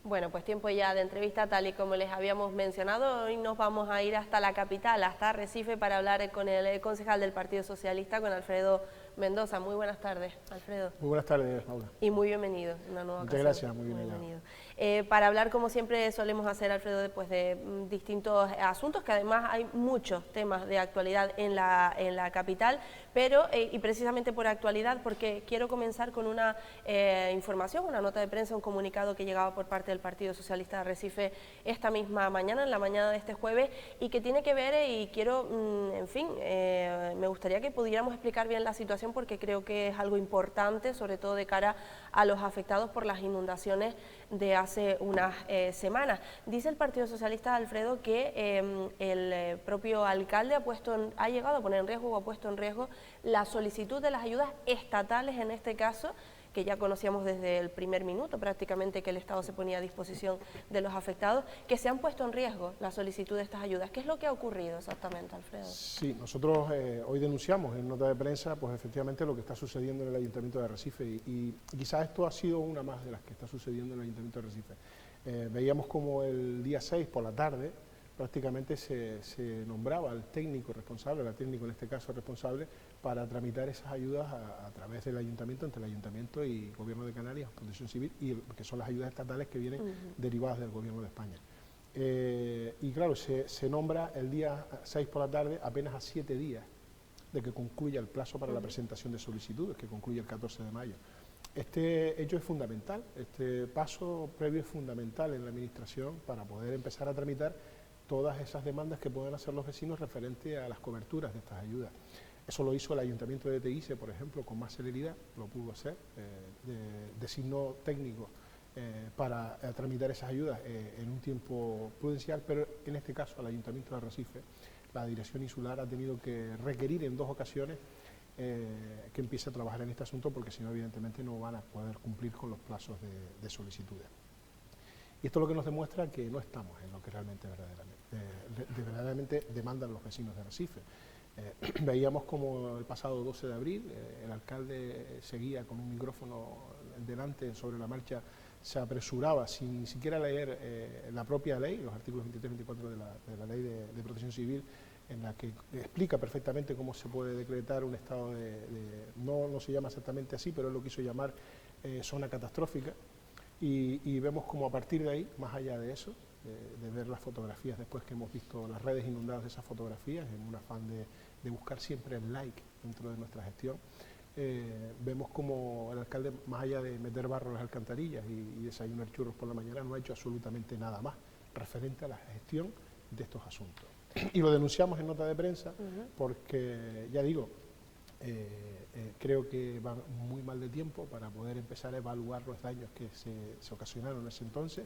Bueno, pues tiempo ya de entrevista, tal y como les habíamos mencionado. Hoy nos vamos a ir hasta la capital, hasta Arrecife, para hablar con el concejal del Partido Socialista, con Alfredo Mendoza. Muy buenas tardes, Alfredo. Muy buenas tardes, Paula. Y muy bienvenido, una nueva Muchas ocasión. gracias, muy bienvenido. Para hablar, como siempre solemos hacer, Alfredo, después de distintos asuntos, que además hay muchos temas de actualidad en la capital, pero, y precisamente por actualidad, porque quiero comenzar con una información, una nota de prensa, un comunicado que llegaba por parte del Partido Socialista de Arrecife esta misma mañana, en la mañana de este jueves, y que tiene que ver, y quiero, en fin, me gustaría que pudiéramos explicar bien la situación, porque creo que es algo importante, sobre todo de cara a los afectados por las inundaciones de hace unas semanas. Dice el Partido Socialista, Alfredo, que el propio alcalde ha llegado a poner en riesgo o ha puesto en riesgo la solicitud de las ayudas estatales, en este caso, que ya conocíamos desde el primer minuto prácticamente que el Estado se ponía a disposición de los afectados, que se han puesto en riesgo la solicitud de estas ayudas. ¿Qué es lo que ha ocurrido exactamente, Alfredo? Sí, nosotros hoy denunciamos en nota de prensa, pues efectivamente lo que está sucediendo en el Ayuntamiento de Arrecife, y quizás esto ha sido una más de las que está sucediendo en el Ayuntamiento de Arrecife. Veíamos como el día 6 por la tarde prácticamente se nombraba al técnico responsable, la técnico en este caso responsable, para tramitar esas ayudas a través del Ayuntamiento, entre el Ayuntamiento y Gobierno de Canarias, Protección Civil, y que son las ayudas estatales que vienen derivadas del Gobierno de España. Y claro, se nombra el día 6 por la tarde, apenas a 7 días de que concluya el plazo para la presentación de solicitudes, que concluye el 14 de mayo. Este hecho es fundamental, este paso previo es fundamental en la Administración para poder empezar a tramitar todas esas demandas que puedan hacer los vecinos referente a las coberturas de estas ayudas. Eso lo hizo el Ayuntamiento de Teguise, por ejemplo, con más celeridad, lo pudo hacer, designó técnicos para tramitar esas ayudas en un tiempo prudencial, pero en este caso al Ayuntamiento de Arrecife, la Dirección Insular ha tenido que requerir en 2 ocasiones que empiece a trabajar en este asunto, porque si no, evidentemente, no van a poder cumplir con los plazos de solicitudes. Y esto es lo que nos demuestra que no estamos en lo que realmente verdaderamente demandan los vecinos de Arrecife. Veíamos como el pasado 12 de abril el alcalde seguía con un micrófono delante, sobre la marcha, se apresuraba sin ni siquiera leer la propia ley, los artículos 23 y 24 de la Ley de Protección Civil, en la que explica perfectamente cómo se puede decretar un estado no se llama exactamente así, pero él lo quiso llamar zona catastrófica. Y vemos como a partir de ahí, más allá de eso, de ver las fotografías, después que hemos visto las redes inundadas de esas fotografías, en un afán de buscar siempre el like dentro de nuestra gestión, vemos como el alcalde, más allá de meter barro en las alcantarillas y desayunar churros por la mañana, no ha hecho absolutamente nada más referente a la gestión de estos asuntos. Y lo denunciamos en nota de prensa porque, ya digo, creo que van muy mal de tiempo para poder empezar a evaluar los daños que se ocasionaron en ese entonces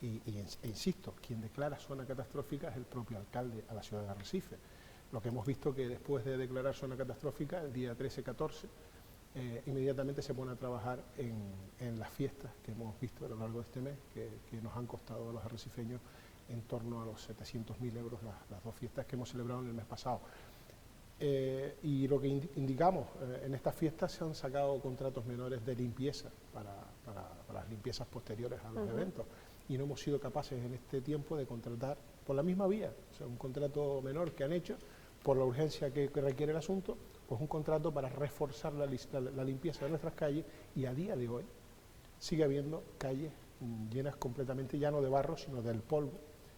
e insisto, quien declara zona catastrófica es el propio alcalde a la ciudad de Arrecife. Lo que hemos visto que después de declarar zona catastrófica, el día 13-14, inmediatamente se pone a trabajar en las fiestas que hemos visto a lo largo de este mes, que nos han costado a los arrecifeños en torno a los 700.000 euros las 2 fiestas que hemos celebrado en el mes pasado. Y lo que indicamos, en estas fiestas se han sacado contratos menores de limpieza para las limpiezas posteriores a los eventos, y no hemos sido capaces en este tiempo de contratar por la misma vía, o sea, un contrato menor que han hecho por la urgencia que requiere el asunto, pues un contrato para reforzar la limpieza de nuestras calles, y a día de hoy sigue habiendo calles llenas completamente, ya no de barro, sino del polvo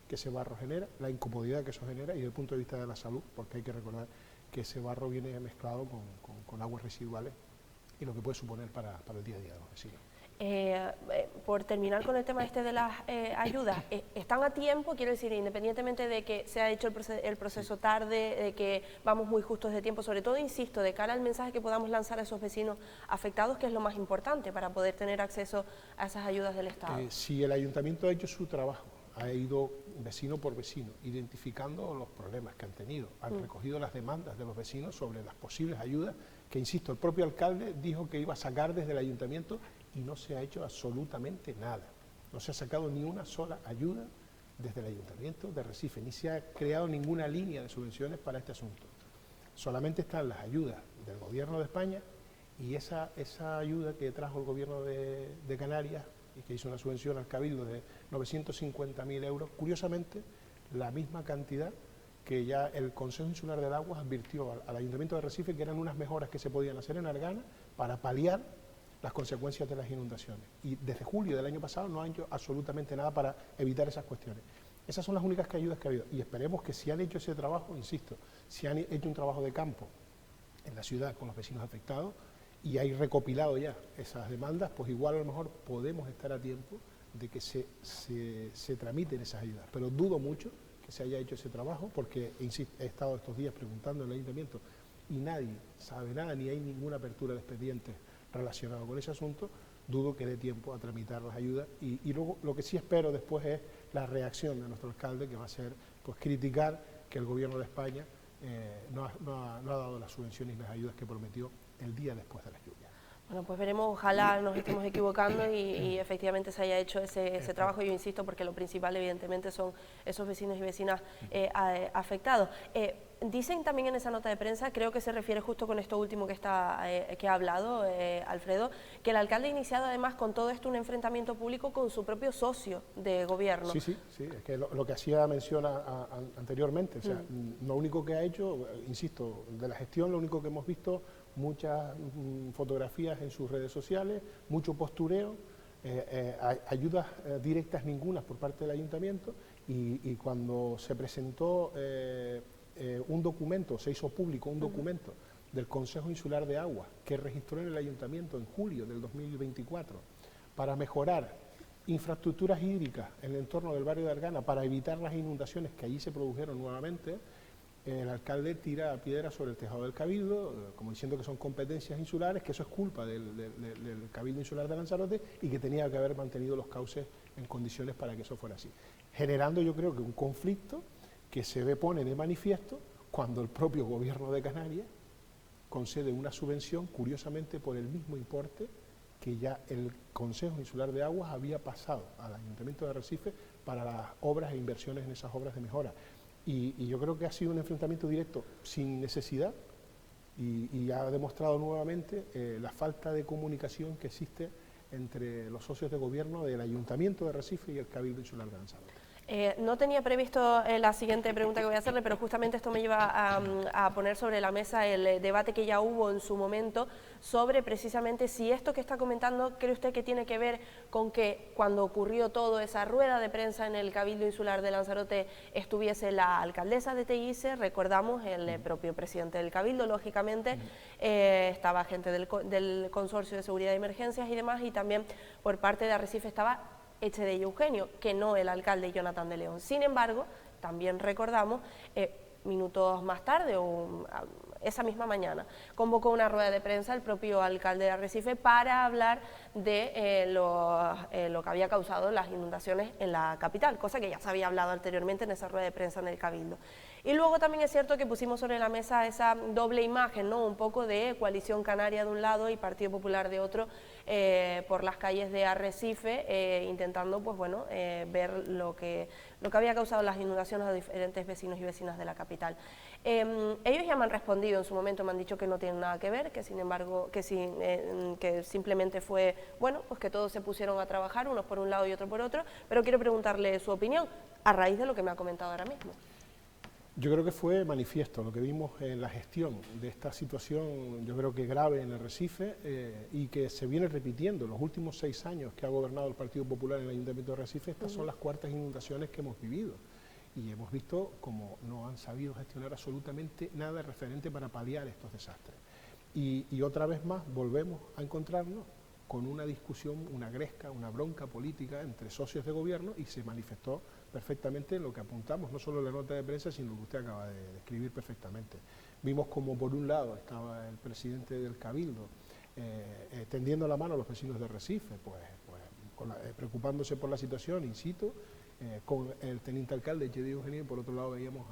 que ese barro genera, la incomodidad que eso genera, y desde el punto de vista de la salud, porque hay que recordar que ese barro viene mezclado con aguas residuales y lo que puede suponer para el día a día de los vecinos. Por terminar con el tema de las ayudas, ¿están a tiempo? Quiero decir, independientemente de que se ha hecho el proceso tarde, de que vamos muy justos de tiempo, sobre todo, insisto, de cara al mensaje que podamos lanzar a esos vecinos afectados, que es lo más importante para poder tener acceso a esas ayudas del Estado. Si el Ayuntamiento ha hecho su trabajo, ha ido vecino por vecino, identificando los problemas que han tenido, han recogido las demandas de los vecinos sobre las posibles ayudas, que insisto, el propio alcalde dijo que iba a sacar desde el Ayuntamiento, y no se ha hecho absolutamente nada. No se ha sacado ni una sola ayuda desde el Ayuntamiento de Arrecife, ni se ha creado ninguna línea de subvenciones para este asunto. Solamente están las ayudas del Gobierno de España y esa ayuda que trajo el Gobierno de Canarias que hizo una subvención al Cabildo de 950.000 euros, curiosamente la misma cantidad que ya el Consejo Insular del Agua advirtió al Ayuntamiento de Arrecife que eran unas mejoras que se podían hacer en Argana para paliar las consecuencias de las inundaciones. Y desde julio del año pasado no han hecho absolutamente nada para evitar esas cuestiones. Esas son las únicas ayudas que ha habido. Y esperemos que si han hecho ese trabajo, insisto, si han hecho un trabajo de campo en la ciudad con los vecinos afectados y hay recopilado ya esas demandas, pues igual a lo mejor podemos estar a tiempo de que se tramiten esas ayudas. Pero dudo mucho que se haya hecho ese trabajo porque, insisto, he estado estos días preguntando en el ayuntamiento y nadie sabe nada, ni hay ninguna apertura de expedientes relacionado con ese asunto. Dudo que dé tiempo a tramitar las ayudas y luego lo que sí espero después es la reacción de nuestro alcalde, que va a ser pues criticar que el gobierno de España no ha dado las subvenciones y las ayudas que prometió el día después de las lluvias. Bueno, pues veremos, ojalá nos estemos equivocando y efectivamente se haya hecho ese trabajo. Yo insisto, porque lo principal evidentemente son esos vecinos y vecinas afectados. Dicen también en esa nota de prensa, creo que se refiere justo con esto último que ha hablado Alfredo, que el alcalde ha iniciado además con todo esto un enfrentamiento público con su propio socio de gobierno. Sí, es que lo que hacía mención anteriormente, o sea, lo único que ha hecho, insisto, de la gestión, lo único que hemos visto, muchas fotografías en sus redes sociales, mucho postureo, ayudas directas ninguna por parte del ayuntamiento y cuando se presentó un documento, se hizo público un documento del Consejo Insular de Agua que registró en el ayuntamiento en julio del 2024 para mejorar infraestructuras hídricas en el entorno del barrio de Argana para evitar las inundaciones que allí se produjeron nuevamente. El alcalde tira piedra sobre el tejado del Cabildo, como diciendo que son competencias insulares, que eso es culpa del Cabildo Insular de Lanzarote y que tenía que haber mantenido los cauces en condiciones para que eso fuera así. Generando, yo creo que un conflicto que pone de manifiesto cuando el propio gobierno de Canarias concede una subvención, curiosamente por el mismo importe que ya el Consejo Insular de Aguas había pasado al Ayuntamiento de Arrecife para las obras e inversiones en esas obras de mejora. Y yo creo que ha sido un enfrentamiento directo sin necesidad y ha demostrado nuevamente la falta de comunicación que existe entre los socios de gobierno del Ayuntamiento de Arrecife y el Cabildo Insular de Lanzarote. No tenía previsto la siguiente pregunta que voy a hacerle, pero justamente esto me lleva a poner sobre la mesa el debate que ya hubo en su momento sobre precisamente si esto que está comentando, ¿cree usted que tiene que ver con que cuando ocurrió todo esa rueda de prensa en el Cabildo Insular de Lanzarote estuviese la alcaldesa de Teguise, recordamos, el propio presidente del Cabildo, lógicamente, estaba gente del Consorcio de Seguridad y Emergencias y demás, y también por parte de Arrecife estaba Echedelli Eugenio, que no el alcalde Jonathan de León. Sin embargo, también recordamos, minutos más tarde o esa misma mañana, convocó una rueda de prensa el propio alcalde de Arrecife para hablar de lo que había causado las inundaciones en la capital, cosa que ya se había hablado anteriormente en esa rueda de prensa en el Cabildo. Y luego también es cierto que pusimos sobre la mesa esa doble imagen, ¿no? Un poco de Coalición Canaria de un lado y Partido Popular de otro, por las calles de Arrecife, intentando pues bueno, ver lo que había causado las inundaciones a diferentes vecinos y vecinas de la capital. Ellos ya me han respondido en su momento, me han dicho que no tienen nada que ver, que sin embargo, que simplemente fue, bueno, pues que todos se pusieron a trabajar, unos por un lado y otro por otro, pero quiero preguntarle su opinión a raíz de lo que me ha comentado ahora mismo. Yo creo que fue manifiesto lo que vimos en la gestión de esta situación, yo creo que grave en Arrecife y que se viene repitiendo en los últimos 6 años que ha gobernado el Partido Popular en el Ayuntamiento de Arrecife. Estas son las cuartas inundaciones que hemos vivido y hemos visto cómo no han sabido gestionar absolutamente nada referente para paliar estos desastres. Y otra vez más volvemos a encontrarnos con una discusión, una gresca, una bronca política entre socios de gobierno y se manifestó perfectamente lo que apuntamos, no solo en la nota de prensa, sino lo que usted acaba de describir perfectamente. Vimos como por un lado estaba el presidente del Cabildo tendiendo la mano a los vecinos de Arrecife, preocupándose por la situación in situ, con el teniente alcalde Echedelli Eugenio, y por otro lado veíamos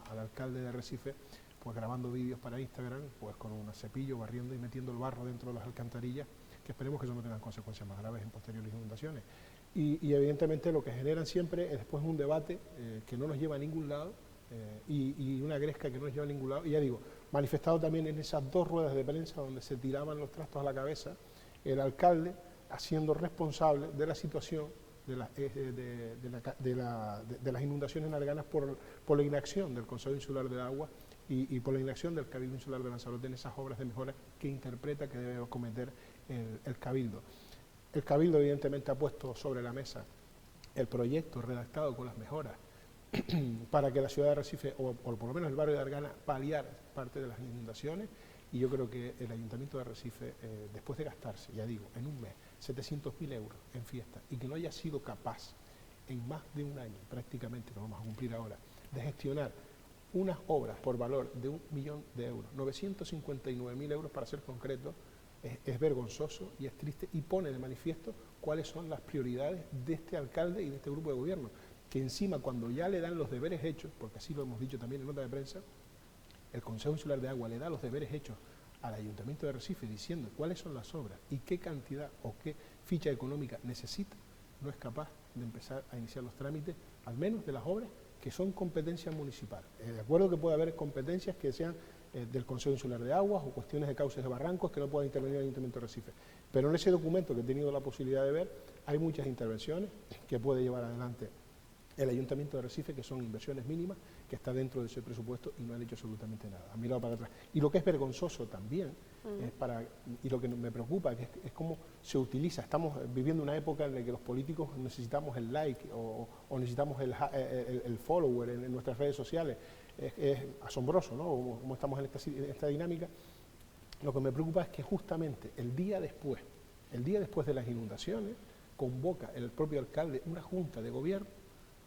al alcalde de Arrecife pues grabando vídeos para Instagram, pues con un cepillo barriendo y metiendo el barro dentro de las alcantarillas, que esperemos que eso no tenga consecuencias más graves en posteriores inundaciones. Y evidentemente lo que generan siempre es después un debate que no nos lleva a ningún lado y una gresca que no nos lleva a ningún lado. Y ya digo, manifestado también en esas 2 ruedas de prensa donde se tiraban los trastos a la cabeza el alcalde haciendo responsable de la situación de las inundaciones en Arganas por la inacción del Consejo Insular de Agua y por la inacción del Cabildo Insular de Lanzarote en esas obras de mejora que interpreta que debe cometer el Cabildo. El Cabildo evidentemente ha puesto sobre la mesa el proyecto redactado con las mejoras para que la ciudad de Arrecife, o por lo menos el barrio de Argana, paliar parte de las inundaciones, y yo creo que el Ayuntamiento de Arrecife, después de gastarse, ya digo, en un mes, 700.000 euros en fiesta, y que no haya sido capaz, en más de un año prácticamente, que vamos a cumplir ahora, de gestionar unas obras por valor de 1 millón de euros, 959.000 euros para ser concreto, es vergonzoso y es triste, y pone de manifiesto cuáles son las prioridades de este alcalde y de este grupo de gobierno, que encima cuando ya le dan los deberes hechos, porque así lo hemos dicho también en nota de prensa, el Consejo Insular de Agua le da los deberes hechos al Ayuntamiento de Arrecife diciendo cuáles son las obras y qué cantidad o qué ficha económica necesita, no es capaz de empezar a iniciar los trámites, al menos de las obras que son competencia municipal. De acuerdo que puede haber competencias que sean del Consejo Insular de Aguas o cuestiones de cauces de barrancos que no pueda intervenir el Ayuntamiento de Arrecife. Pero en ese documento que he tenido la posibilidad de ver, hay muchas intervenciones que puede llevar adelante el Ayuntamiento de Arrecife, que son inversiones mínimas, que está dentro de ese presupuesto y no han hecho absolutamente nada, han mirado para atrás. Y lo que es vergonzoso también, y lo que me preocupa, es cómo se utiliza. Estamos viviendo una época en la que los políticos necesitamos el like o necesitamos el follower en nuestras redes sociales. Es asombroso, ¿no?, como estamos en esta dinámica. Lo que me preocupa es que justamente el día después de las inundaciones, convoca el propio alcalde una junta de gobierno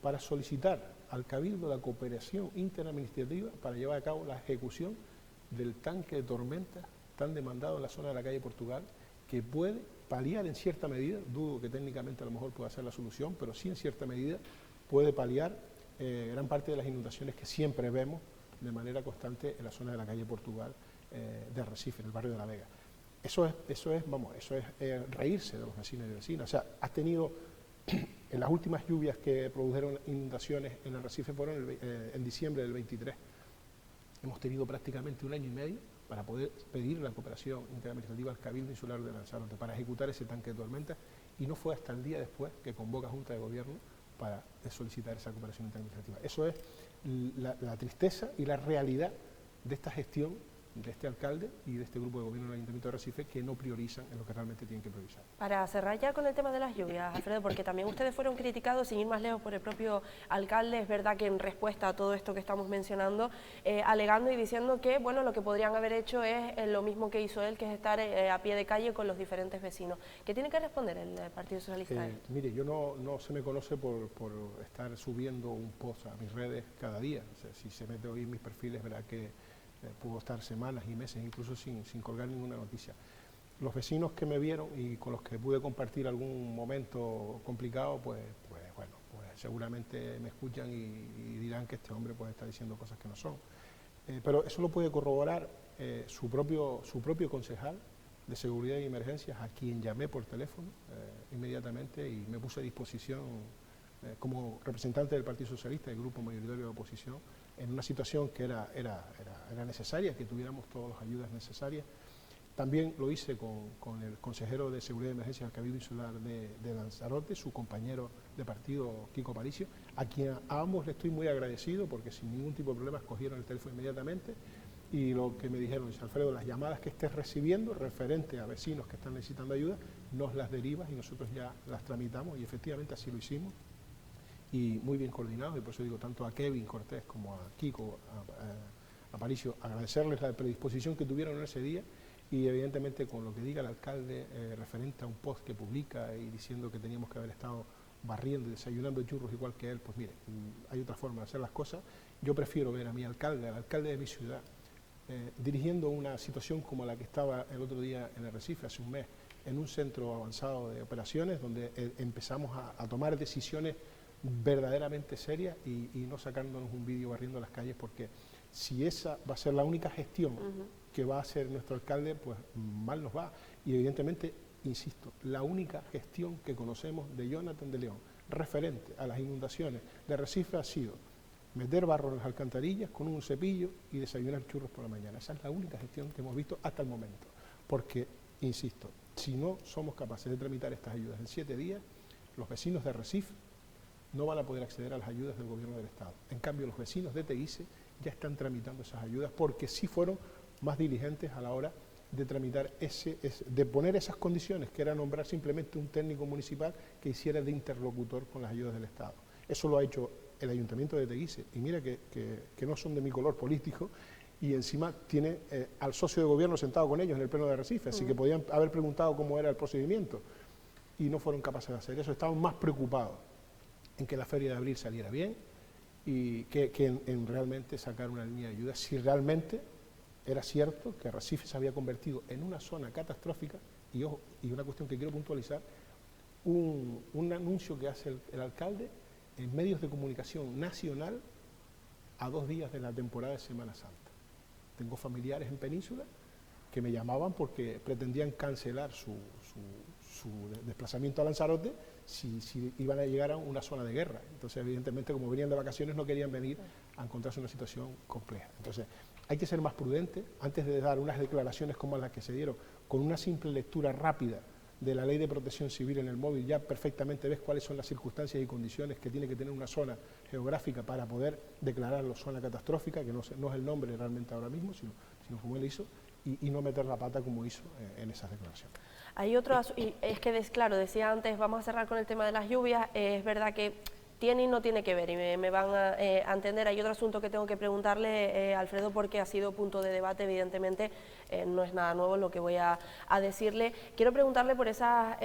para solicitar al Cabildo la cooperación interadministrativa para llevar a cabo la ejecución del tanque de tormenta tan demandado en la zona de la calle Portugal, que puede paliar en cierta medida, dudo que técnicamente a lo mejor pueda ser la solución, pero sí en cierta medida puede paliar gran parte de las inundaciones que siempre vemos de manera constante en la zona de la calle Portugal de Arrecife, en el barrio de La Vega. Eso es reírse de los vecinos y vecinas. O sea, has tenido, en las últimas lluvias que produjeron inundaciones en Arrecife fueron en diciembre del 23. Hemos tenido prácticamente 1 año y medio para poder pedir la cooperación interadministrativa al Cabildo Insular de Lanzarote para ejecutar ese tanque de tormenta, y no fue hasta el día después que convoca Junta de Gobierno para solicitar esa cooperación interadministrativa. Eso es la tristeza y la realidad de esta gestión de este alcalde y de este grupo de gobierno del Ayuntamiento de Arrecife, que no priorizan en lo que realmente tienen que priorizar. Para cerrar ya con el tema de las lluvias, Alfredo, porque también ustedes fueron criticados, sin ir más lejos, por el propio alcalde. Es verdad que en respuesta a todo esto que estamos mencionando, alegando y diciendo que, bueno, lo que podrían haber hecho es lo mismo que hizo él, que es estar a pie de calle con los diferentes vecinos. ¿Qué tiene que responder el Partido Socialista? Mire, yo no se me conoce por estar subiendo un post a mis redes cada día. O sea, si se mete hoy en mis perfiles, verá que pudo estar semanas y meses incluso sin colgar ninguna noticia. Los vecinos que me vieron y con los que pude compartir algún momento complicado, pues seguramente me escuchan y dirán que este hombre puede estar diciendo cosas que no son. Pero eso lo puede corroborar su propio concejal de Seguridad y Emergencias, a quien llamé por teléfono inmediatamente y me puse a disposición como representante del Partido Socialista, del grupo mayoritario de oposición, en una situación que era necesaria, que tuviéramos todas las ayudas necesarias. También lo hice con el consejero de Seguridad y Emergencia del Cabildo Insular de Lanzarote, su compañero de partido, Kiko Aparicio, a quien a ambos le estoy muy agradecido, porque sin ningún tipo de problemas cogieron el teléfono inmediatamente, y lo que me dijeron es: Alfredo, las llamadas que estés recibiendo referente a vecinos que están necesitando ayuda, nos las derivas y nosotros ya las tramitamos, y efectivamente así lo hicimos. Y muy bien coordinados, y por eso digo tanto a Kevin Cortés como a Kiko Aparicio, agradecerles la predisposición que tuvieron en ese día, y evidentemente con lo que diga el alcalde referente a un post que publica y diciendo que teníamos que haber estado barriendo y desayunando churros igual que él, pues mire, hay otra forma de hacer las cosas. Yo prefiero ver a mi alcalde, al alcalde de mi ciudad, dirigiendo una situación como la que estaba el otro día en Arrecife, hace un mes, en un centro avanzado de operaciones, donde empezamos a tomar decisiones verdaderamente serias y no sacándonos un vídeo barriendo las calles, porque si esa va a ser la única gestión que va a hacer nuestro alcalde, pues mal nos va. Y evidentemente, insisto, la única gestión que conocemos de Jonathan de León referente a las inundaciones de Arrecife ha sido meter barro en las alcantarillas con un cepillo y desayunar churros por la mañana. Esa es la única gestión que hemos visto hasta el momento, porque, insisto, Si no somos capaces de tramitar estas ayudas en 7 días, los vecinos de Recife no van a poder acceder a las ayudas del gobierno del Estado. En cambio, los vecinos de Teguise ya están tramitando esas ayudas porque sí fueron más diligentes a la hora de tramitar de poner esas condiciones, que era nombrar simplemente un técnico municipal que hiciera de interlocutor con las ayudas del Estado. Eso lo ha hecho el Ayuntamiento de Teguise, y mira que no son de mi color político, y encima tiene al socio de gobierno sentado con ellos en el pleno de Recife, así que podían haber preguntado cómo era el procedimiento, y no fueron capaces de hacer eso. Estaban más preocupados en que la feria de abril saliera bien y que en realmente sacar una línea de ayuda, si realmente era cierto que Recife se había convertido en una zona catastrófica. Y ojo, y una cuestión que quiero puntualizar, un anuncio que hace el alcalde en medios de comunicación nacional a 2 días de la temporada de Semana Santa. Tengo familiares en Península que me llamaban porque pretendían cancelar su desplazamiento a Lanzarote si iban a llegar a una zona de guerra. Entonces, evidentemente, como venían de vacaciones, no querían venir a encontrarse una situación compleja. Entonces, hay que ser más prudente antes de dar unas declaraciones como las que se dieron. Con una simple lectura rápida de la Ley de Protección Civil en el móvil, ya perfectamente ves cuáles son las circunstancias y condiciones que tiene que tener una zona geográfica para poder declararlo zona catastrófica, que no es el nombre realmente ahora mismo, sino como él hizo, y no meter la pata como hizo en esas declaraciones. Hay otro, y es que, claro, decía antes, vamos a cerrar con el tema de las lluvias, es verdad que tiene y no tiene que ver, y me van a entender. Hay otro asunto que tengo que preguntarle, Alfredo, porque ha sido punto de debate, evidentemente, no es nada nuevo lo que voy a decirle. Quiero preguntarle por esa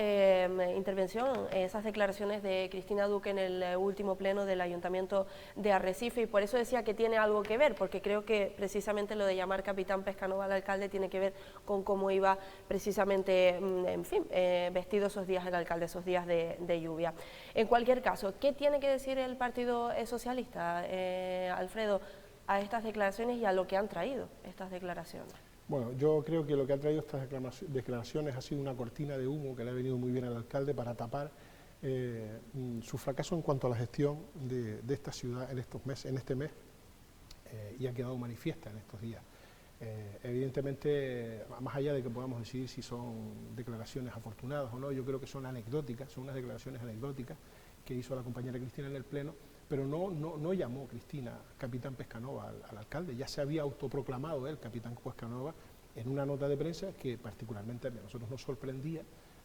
intervención, esas declaraciones de Cristina Duque en el último pleno del Ayuntamiento de Arrecife, y por eso decía que tiene algo que ver, porque creo que precisamente lo de llamar capitán Pescanova al alcalde tiene que ver con cómo iba precisamente, en fin, vestido esos días el alcalde, esos días de lluvia. En cualquier caso, ¿qué tiene que decir el Partido Socialista, Alfredo, a estas declaraciones y a lo que han traído estas declaraciones? Bueno, yo creo que lo que ha traído estas declaraciones ha sido una cortina de humo que le ha venido muy bien al alcalde para tapar su fracaso en cuanto a la gestión de esta ciudad en este mes, y ha quedado manifiesta en estos días. Evidentemente, más allá de que podamos decidir si son declaraciones afortunadas o no, yo creo que son anecdóticas, son unas declaraciones anecdóticas que hizo la compañera Cristina en el Pleno, pero no llamó Cristina capitán Pescanova al alcalde. Ya se había autoproclamado él capitán Pescanova en una nota de prensa que particularmente a nosotros nos sorprendía,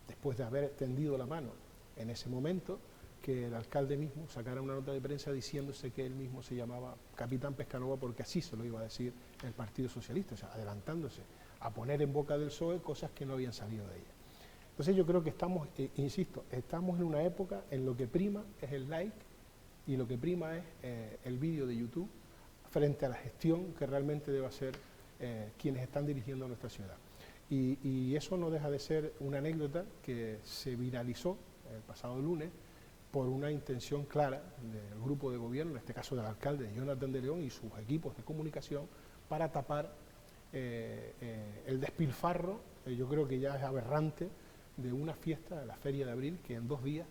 después de haber tendido la mano en ese momento, que el alcalde mismo sacara una nota de prensa diciéndose que él mismo se llamaba capitán Pescanova, porque así se lo iba a decir el Partido Socialista, o sea, adelantándose a poner en boca del PSOE cosas que no habían salido de ella. Entonces yo creo que estamos, insisto, estamos en una época en lo que prima es el like y lo que prima es el vídeo de YouTube frente a la gestión que realmente debe hacer quienes están dirigiendo nuestra ciudad. Y eso no deja de ser una anécdota que se viralizó el pasado lunes por una intención clara del grupo de gobierno, en este caso del alcalde Jonathan de León y sus equipos de comunicación, para tapar el despilfarro, yo creo que ya es aberrante, de una fiesta, la Feria de Abril, que en 2 días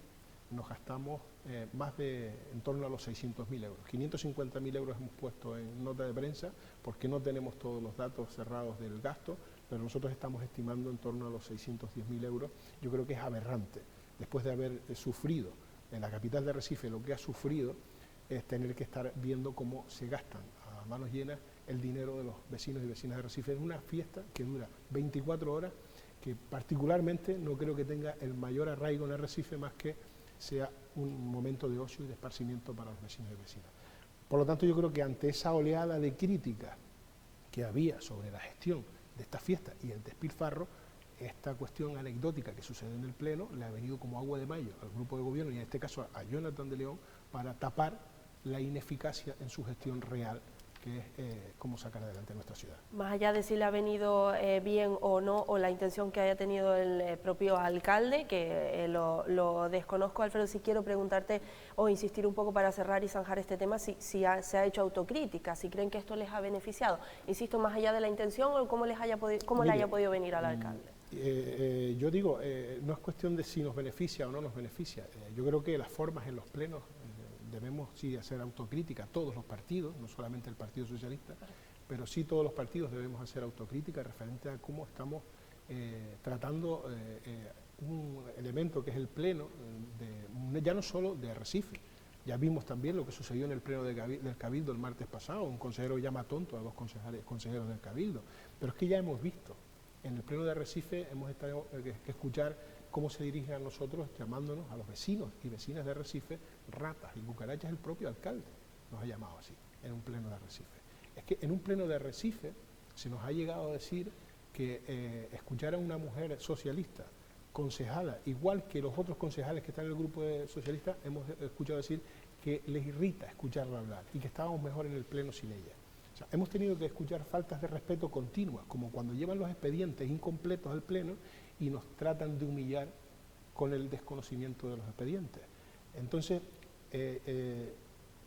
nos gastamos en torno a los 600.000 euros. 550.000 euros hemos puesto en nota de prensa porque no tenemos todos los datos cerrados del gasto, pero nosotros estamos estimando en torno a los 610.000 euros. Yo creo que es aberrante, después de haber sufrido en la capital de Recife lo que ha sufrido, es tener que estar viendo cómo se gastan a manos llenas el dinero de los vecinos y vecinas de Recife en una fiesta que dura 24 horas, que particularmente no creo que tenga el mayor arraigo en Arrecife, más que sea un momento de ocio y de esparcimiento para los vecinos y vecinas. Por lo tanto, yo creo que ante esa oleada de críticas que había sobre la gestión de esta fiesta y el despilfarro, esta cuestión anecdótica que sucede en el Pleno le ha venido como agua de mayo al grupo de gobierno y en este caso a Jonathan de León para tapar la ineficacia en su gestión real, que es cómo sacar adelante nuestra ciudad. Más allá de si le ha venido bien o no, o la intención que haya tenido el propio alcalde, que lo desconozco, Alfredo, si quiero preguntarte o insistir un poco para cerrar y zanjar este tema, si se ha hecho autocrítica, si creen que esto les ha beneficiado. Insisto, más allá de la intención o cómo le haya podido venir al alcalde. Yo digo, no es cuestión de si nos beneficia o no nos beneficia. Yo creo que las formas en los plenos debemos sí hacer autocrítica, todos los partidos, no solamente el Partido Socialista, pero sí todos los partidos debemos hacer autocrítica referente a cómo estamos tratando un elemento que es el pleno, ya no solo de Arrecife. Ya vimos también lo que sucedió en el pleno del Cabildo el martes pasado, un consejero llama tonto a dos consejeros del Cabildo, pero es que ya hemos visto, en el pleno de Arrecife hemos estado que escuchar cómo se dirigen a nosotros llamándonos a los vecinos y vecinas de Arrecife ratas y cucarachas. El propio alcalde nos ha llamado así, en un pleno de Arrecife. Es que en un pleno de Arrecife se nos ha llegado a decir que escuchar a una mujer socialista, concejala, igual que los otros concejales que están en el grupo de socialistas, hemos escuchado decir que les irrita escucharla hablar y que estábamos mejor en el pleno sin ella. O sea, hemos tenido que escuchar faltas de respeto continuas, como cuando llevan los expedientes incompletos al pleno y nos tratan de humillar con el desconocimiento de los expedientes. Entonces,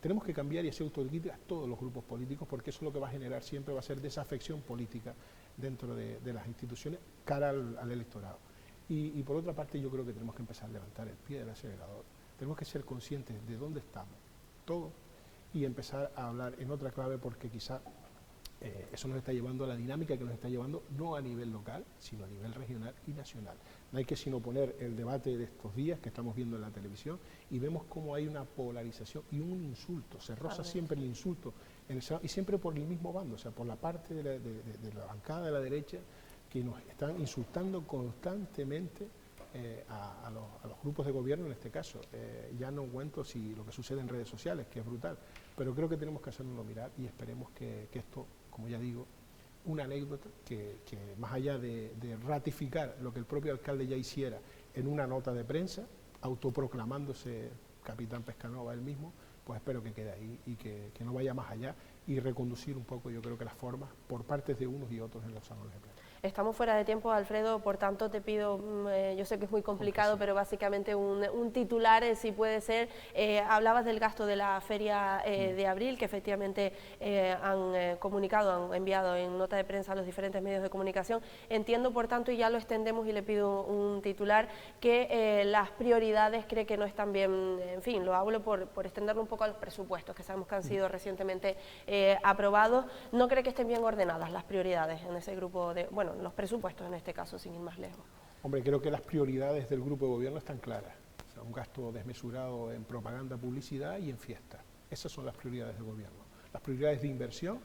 tenemos que cambiar y hacer autocríticas todos los grupos políticos, porque eso lo que va a generar siempre va a ser desafección política dentro de las instituciones cara al electorado. Y por otra parte, yo creo que tenemos que empezar a levantar el pie del acelerador. Tenemos que ser conscientes de dónde estamos, todos, y empezar a hablar en otra clave, porque quizá eso nos está llevando a la dinámica que nos está llevando, no a nivel local, sino a nivel regional y nacional. No hay que sino poner el debate de estos días que estamos viendo en la televisión y vemos cómo hay una polarización y un insulto. Se roza siempre el insulto en el Senado, y siempre por el mismo bando, o sea, por la parte de la bancada de la derecha, que nos están insultando constantemente a los grupos de gobierno en este caso. Ya no cuento si lo que sucede en redes sociales, que es brutal, pero creo que tenemos que hacerlo mirar y esperemos que esto, como ya digo, una anécdota que más allá de ratificar lo que el propio alcalde ya hiciera en una nota de prensa, autoproclamándose capitán Pescanova él mismo, pues espero que quede ahí y que no vaya más allá y reconducir un poco, yo creo que las formas por partes de unos y otros en los salones de pleno. Estamos fuera de tiempo, Alfredo, por tanto te pido, yo sé que es muy complicado, pero básicamente un titular, si puede ser. Hablabas del gasto de la feria de abril, que efectivamente han comunicado, han enviado en nota de prensa a los diferentes medios de comunicación. Entiendo, por tanto, y ya lo extendemos y le pido un titular, que las prioridades cree que no están bien, en fin, lo hablo por extenderlo un poco a los presupuestos, que sabemos que han sido recientemente aprobados. ¿No cree que estén bien ordenadas las prioridades en ese grupo de, bueno, los presupuestos en este caso, sin ir más lejos? Hombre, creo que las prioridades del grupo de gobierno están claras. O sea, un gasto desmesurado en propaganda, publicidad y en fiestas. Esas son las prioridades del gobierno. Las prioridades de inversión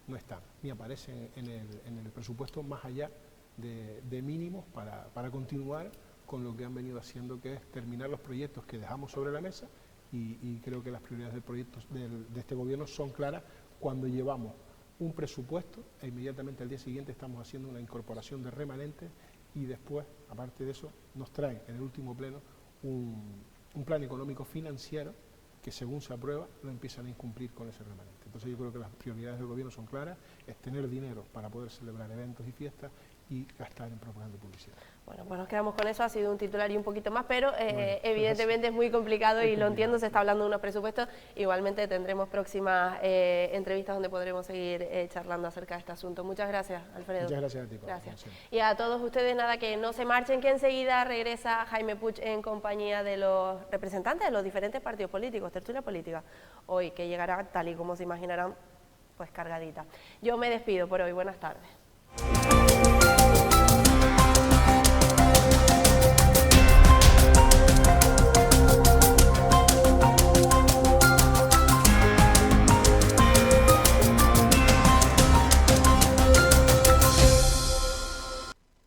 no están, ni aparecen en el presupuesto, más allá de mínimos para continuar con lo que han venido haciendo, que es terminar los proyectos que dejamos sobre la mesa, y creo que las prioridades del proyecto de este gobierno son claras cuando llevamos un presupuesto e inmediatamente al día siguiente estamos haciendo una incorporación de remanentes, y después, aparte de eso, nos traen en el último pleno un plan económico financiero que, según se aprueba, lo empiezan a incumplir con ese remanente. Entonces yo creo que las prioridades del gobierno son claras, es tener dinero para poder celebrar eventos y fiestas y gastar en propaganda y publicidad. Bueno, pues nos quedamos con eso, ha sido un titular y un poquito más, pero evidentemente es muy complicado y lo entiendo, se está hablando de unos presupuestos. Igualmente tendremos próximas entrevistas donde podremos seguir charlando acerca de este asunto. Muchas gracias, Alfredo. Muchas gracias a ti. Gracias. Y a todos ustedes, nada, que no se marchen, que enseguida regresa Jaime Puig en compañía de los representantes de los diferentes partidos políticos, tertulia política, hoy, que llegará, tal y como se imaginarán, pues cargadita. Yo me despido por hoy, buenas tardes.